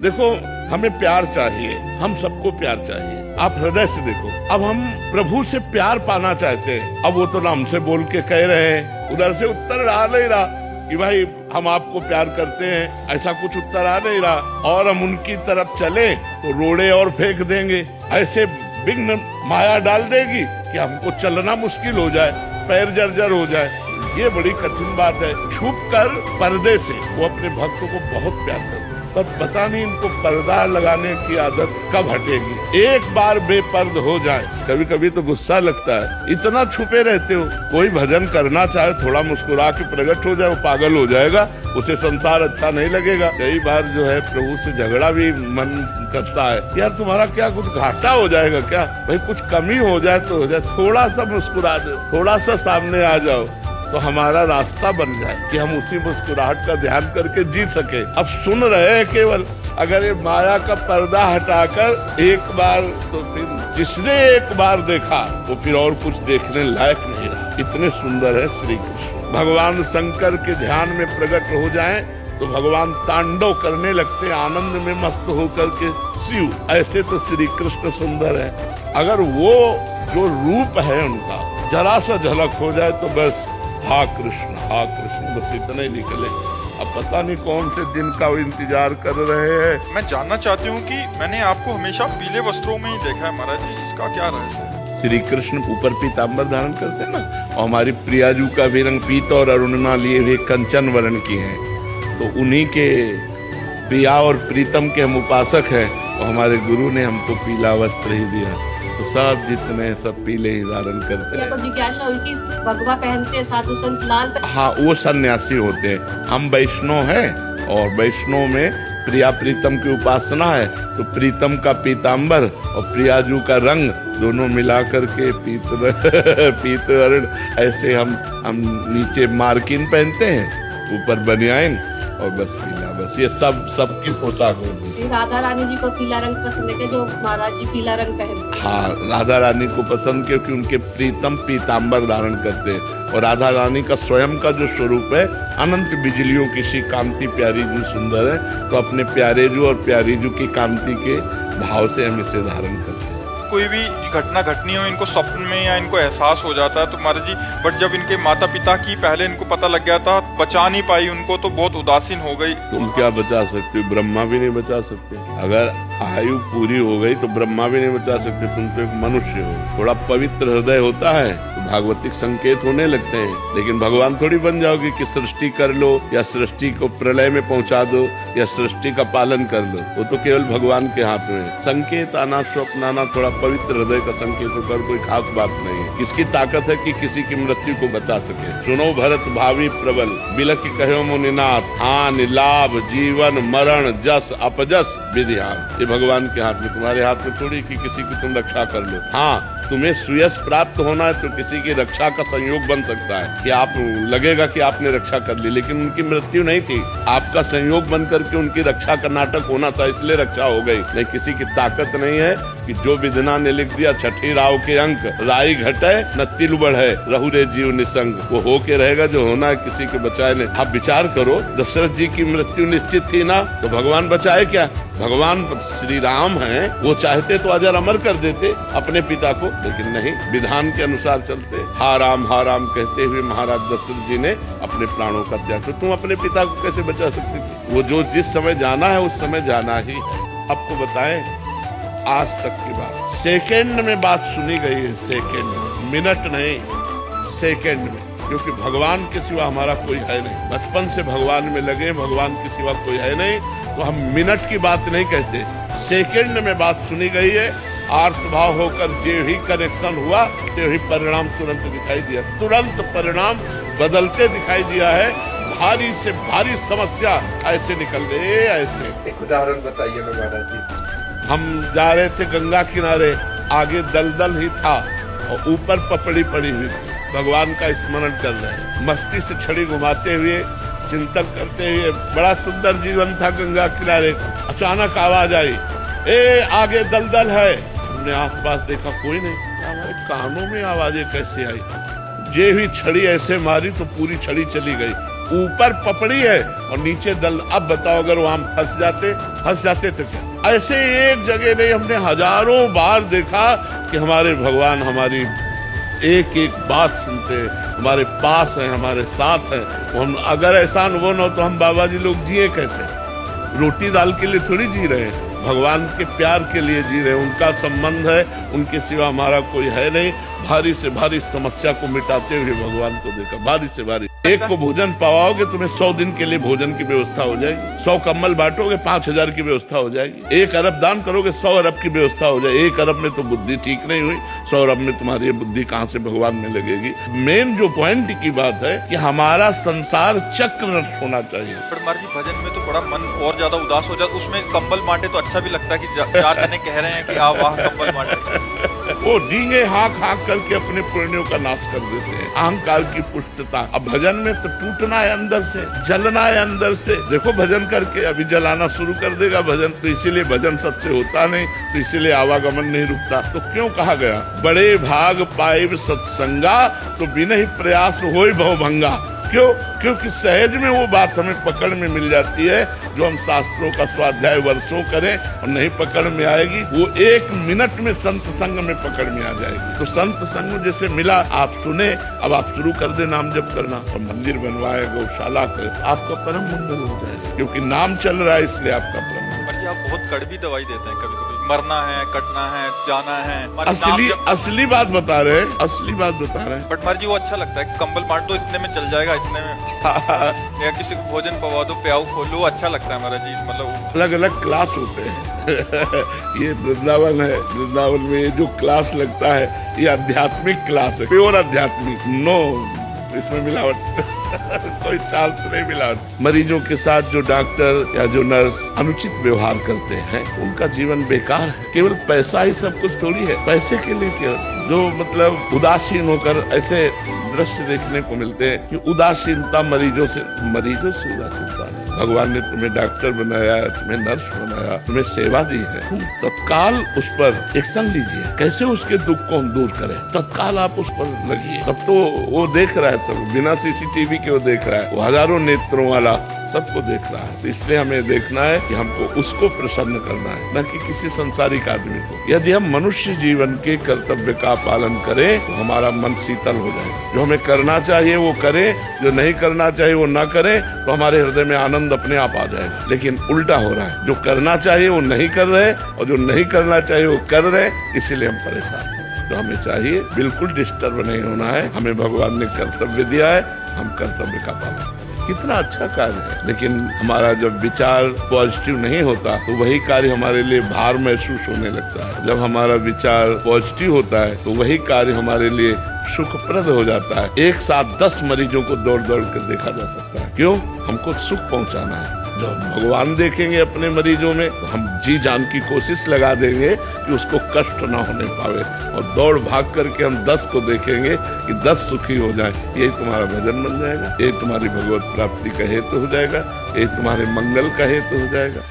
देखो हमें प्यार चाहिए, हम सबको प्यार चाहिए। आप हृदय से देखो, अब हम प्रभु से प्यार पाना चाहते हैं। अब वो तो ना हमसे बोल के कह रहे हैं, उधर से उत्तर आ नहीं रहा कि भाई हम आपको प्यार करते हैं, ऐसा कुछ उत्तर आ नहीं रहा। और हम उनकी तरफ चले तो रोड़े और फेंक देंगे, ऐसे विघ्न माया डाल देगी कि हमको चलना मुश्किल हो जाए, पैर जर्जर हो जाए। ये बड़ी कठिन बात है। छुप कर पर्दे से वो अपने भक्तों को बहुत प्यार करते हैं, पर पता नहीं इनको पर्दा लगाने की आदत कब हटेगी। एक बार बेपर्द हो जाए, कभी कभी तो गुस्सा लगता है, इतना छुपे रहते हो। कोई भजन करना चाहे थोड़ा मुस्कुरा के प्रकट हो जाए, वो पागल हो जाएगा, उसे संसार अच्छा नहीं लगेगा। कई बार जो है प्रभु से झगड़ा भी मन करता है, यार तुम्हारा क्या कुछ घाटा हो जाएगा क्या, भाई कुछ कमी हो जाए तो हो जाए, थोड़ा सा मुस्कुरा दो, थोड़ा सा सामने आ जाओ तो हमारा रास्ता बन जाए कि हम उसी मुस्कुराहट का ध्यान करके जी सके। अब सुन रहे हैं केवल, अगर ये माया का पर्दा हटाकर एक बार, तो फिर जिसने एक बार देखा वो फिर और कुछ देखने लायक नहीं रहा। इतने सुंदर है श्री कृष्ण। भगवान शंकर के ध्यान में प्रकट हो जाएं तो भगवान तांडव करने लगते, आनंद में मस्त होकर के शिव। ऐसे तो श्री कृष्ण सुंदर है। अगर वो जो रूप है उनका जरा सा झलक हो जाए तो बस हा कृष्ण बस इतना ही निकले। अब पता नहीं कौन से दिन का वो इंतजार कर रहे हैं। मैं जानना चाहती हूँ कि मैंने आपको हमेशा पीले वस्त्रों में ही देखा है महाराज जी, इसका क्या रहस्य है? श्री कृष्ण ऊपर पीताम्बर धारण करते हैं ना, और हमारी प्रियाजू का भी रंग पीत और अरुणिमा लिए हुए कंचन वर्ण की है, तो उन्हीं के प्रिया और प्रीतम के हम उपासक हैं, और हमारे गुरु ने हमको पीला वस्त्र ही दिया, तो सब जितने सब पीले ही धारण करते हैं। जिज्ञासा हुई कि भगवा पहनते हैं साधु संत लाल। हाँ, वो सन्यासी होते हैं। हम वैष्णव हैं, और वैष्णव में प्रिया प्रीतम की उपासना है, तो प्रीतम का पीताम्बर और प्रियाजू का रंग दोनों मिला करके पीत वर्ण, ऐसे हम नीचे मार्किन पहनते हैं, ऊपर बनियाइन और बस पीला, बस ये सबकी पोशाक होती है। राधा रानी जी को पीला रंग पसंद है, जो महाराज जी पीला रंग पहनते हैं। हाँ, राधा रानी को पसंद क्योंकि उनके प्रीतम पीताम्बर धारण करते हैं, और राधा रानी का स्वयं का जो स्वरूप है अनंत बिजलियों की सी कांति, प्यारी जी सुंदर है, तो अपने प्यारे जू और प्यारी जू की कांति के भाव से हम इसे धारण करते हैं। कोई भी घटना घटनी हो, इनको स्वप्न में या इनको एहसास हो जाता है तो महाराज जी, बट जब इनके माता पिता की पहले इनको पता लग गया था, बचा नहीं पाई उनको, तो बहुत उदासीन हो गई। तुम क्या बचा सकते हो? ब्रह्मा भी नहीं बचा सकते। अगर आयु पूरी हो गई तो ब्रह्मा भी नहीं बचा सकते। तुम तो एक मनुष्य हो, थोड़ा पवित्र हृदय होता है तो भागवतिक संकेत होने लगते हैं, लेकिन भगवान थोड़ी बन जाओगे कि सृष्टि कर लो या सृष्टि को प्रलय में पहुंचा दो या सृष्टि का पालन कर लो। वो तो केवल भगवान के हाथ में है। संकेत आना, स्वप्न आना, थोड़ा पवित्र हृदय का संकेत होकर कोई खास बात नहीं है। किसकी ताकत है कि किसी की मृत्यु को बचा सके? सुनो भरत भावी प्रबल, बिलख कहो मुनिनाथ, हानि लाभ जीवन मरण जस अपजस विधिहार। ये भगवान के हाथ में, तुम्हारे हाथ में थोड़ी कि किसी की तुम रक्षा कर लो। हाँ, तुम्हें सुयश प्राप्त होना है तो किसी की रक्षा का संयोग बन सकता है कि आप लगेगा कि आपने रक्षा कर ली, लेकिन उनकी मृत्यु नहीं थी, आपका संयोग बन करके उनकी रक्षा का नाटक होना था, इसलिए रक्षा हो गई। नहीं, किसी की ताकत नहीं है कि जो विधना ने लिख दिया छठी राव के अंक, राई घटे न तिल बढ़े रहु रे जीव निसंग, वो हो के रहेगा जो होना है, किसी के बचाए नहीं। आप विचार करो, दशरथ जी की मृत्यु निश्चित थी ना, तो भगवान बचाए क्या? भगवान श्री राम हैं, वो चाहते तो अजर अमर कर देते अपने पिता को, लेकिन नहीं, विधान के अनुसार चलते। हा राम कहते हुए महाराज दशरथ जी ने अपने प्राणों का त्याग। तो तुम अपने पिता को कैसे बचा सकते थे? वो जो जिस समय जाना है उस समय जाना ही है। आपको बताएं, आज तक की बात, सेकेंड में बात सुनी गई है, सेकेंड, मिनट नहीं, सेकेंड में, क्योंकि भगवान के सिवा हमारा कोई है नहीं। बचपन से भगवान में लगे, भगवान के सिवा कोई है नहीं, तो हम मिनट की बात नहीं कहते, सेकेंड में बात सुनी गई है। आर्थ भाव होकर जो ही कनेक्शन हुआ तो ही परिणाम तुरंत दिखाई दिया, तुरंत परिणाम बदलते दिखाई दिया है। भारी से भारी समस्या ऐसे निकल गई, ऐसे। एक उदाहरण बताइए महाराज जी। हम जा रहे थे गंगा किनारे, आगे दलदल ही था और ऊपर पपड़ी पड़ी हुई थी, भगवान का स्मरण कर रहे हैं, मस्ती से छड़ी घुमाते हुए, चिंतन करते हुए। बड़ा सुंदर जीवन था गंगा किनारे। अचानक आवाज आई, ए आगे दलदल है। हमने आसपास देखा, कोई नहीं। हमारे कानों में आवाजें कैसे आई? जे हुई छड़ी ऐसे मारी तो पूरी छड़ी चली गई। ऊपर पपड़ी है और नीचे दल। अब बताओ, अगर वहां फंस जाते हंस जाते तो क्या। ऐसे एक जगह नहीं, हमने हजारों बार देखा कि हमारे भगवान हमारी एक एक बात सुनते हैं, हमारे पास हैं, हमारे साथ हैं। हम अगर ऐसा अनुभव न हो तो हम बाबा जी लोग जिए कैसे? रोटी दाल के लिए थोड़ी जी रहे हैं, भगवान के प्यार के लिए जी रहे हैं। उनका संबंध है, उनके सिवा हमारा कोई है नहीं। भारी से भारी समस्या को मिटाते हुए भगवान को देखा, भारी से भारी। एक को भोजन पाओगे तुम्हें 100 दिन के लिए भोजन की व्यवस्था हो जाएगी। 100 कंबल बांटोगे 5000 की व्यवस्था हो जाएगी। 1 अरब दान करोगे 100 अरब की व्यवस्था हो जाएगी। 1 अरब में तो बुद्धि ठीक नहीं हुई, 100 अरब में तुम्हारी बुद्धि कहाँ से भगवान में लगेगी। मेन जो पॉइंट की बात है कि हमारा संसार चक्र नष्ट होना चाहिए। परमार जी भजन में तो बड़ा मन और ज्यादा उदास हो जाता, उसमें कंबल बांटे तो अच्छा भी लगता है कि 4 जने कह रहे हैं कि आ वाह कंबल बांटे। वो डींगे हाँक हाँक करके अपने पुण्यों का नाश कर देते हैं, अहंकार की पुष्टता। अब भजन में तो टूटना है अंदर से, जलना है अंदर से। देखो भजन करके अभी जलाना शुरू कर देगा भजन, तो इसीलिए भजन सबसे होता नहीं, तो इसीलिए आवागमन नहीं रुकता। तो क्यों कहा गया बड़े भाग पाइब सत्संगा तो बिना ही प्रयास होय भवभंगा। क्यों? क्योंकि सहज में वो बात हमें पकड़ में मिल जाती है जो हम शास्त्रों का स्वाध्याय वर्षों करें और नहीं पकड़ में आएगी, वो 1 मिनट में संत संग में पकड़ में आ जाएगी। तो संत संग जैसे मिला, आप सुने, अब आप शुरू कर दे नाम जप करना और मंदिर बनवाए, गौशाला करे, आपका परम मंगल हो जाएगा। क्योंकि नाम चल रहा है इसलिए आपका परम। आप बहुत कड़वी दवाई देते हैं, कभी कभी मरना है, कटना है, जाना है। असली बात बता रहे हैं, असली बात बता रहे हैं। बट जी वो अच्छा लगता है, कंबल बांट दो इतने में चल जाएगा, इतने में या किसी को भोजन पवा दो, प्याऊ खोलो, अच्छा लगता है हमारा जी। मतलब अलग अलग क्लास होते हैं। ये वृंदावन है, वृंदावन में ये जो क्लास लगता है ये आध्यात्मिक क्लास है, प्योर आध्यात्मिक, नो इसमें मिलावट कोई चांस नहीं मिलावट। मरीजों के साथ जो डॉक्टर या जो नर्स अनुचित व्यवहार करते हैं उनका जीवन बेकार है। केवल पैसा ही सब कुछ थोड़ी है, पैसे के लिए क्या, जो मतलब उदासीन होकर ऐसे दृश्य देखने को मिलते हैं कि उदासीनता मरीजों से उदासीनता है। भगवान ने तुम्हें डॉक्टर बनाया, तुम्हें नर्स बनाया, तुम्हें सेवा दी है, तुम तत्काल उस पर एक्शन लीजिए। कैसे उसके दुख को हम दूर करें, तत्काल आप उस पर लगिए। तब तो वो देख रहा है सब, बिना CCTV के वो देख रहा है, वो हजारों नेत्रों वाला सबको देख रहा है। तो इसलिए हमें देखना है कि हमको उसको प्रसन्न करना है, न कि किसी संसारिक आदमी को। यदि हम मनुष्य जीवन के कर्तव्य का पालन करें तो हमारा मन शीतल हो जाएगा। जो हमें करना चाहिए वो करें, जो नहीं करना चाहिए वो ना करें, तो हमारे हृदय में आनंद अपने आप आ जाएगा। लेकिन उल्टा हो रहा है, जो करना चाहिए वो नहीं कर रहे और जो नहीं करना चाहिए वो कर रहे, इसीलिए हम परेशान हैं। तो हमें चाहिए बिल्कुल डिस्टर्ब नहीं होना है। हमें भगवान ने कर्तव्य दिया है, हम कर्तव्य का पालन करें। कितना अच्छा कार्य है, लेकिन हमारा जब विचार पॉजिटिव नहीं होता तो वही कार्य हमारे लिए भार महसूस होने लगता है। जब हमारा विचार पॉजिटिव होता है तो वही कार्य हमारे लिए सुखप्रद हो जाता है। एक साथ 10 मरीजों को दौड़ दौड़ कर देखा जा सकता है। क्यों? हमको सुख पहुंचाना है। जब भगवान देखेंगे अपने मरीजों में तो हम जी जान की कोशिश लगा देंगे कि उसको कष्ट ना होने पावे, और दौड़ भाग करके हम 10 को देखेंगे कि 10 सुखी हो जाए। यही तुम्हारा भजन बन जाएगा, यही तुम्हारी भगवत प्राप्ति का हेतु हो जाएगा, यही तुम्हारे मंगल का हेतु हो जाएगा।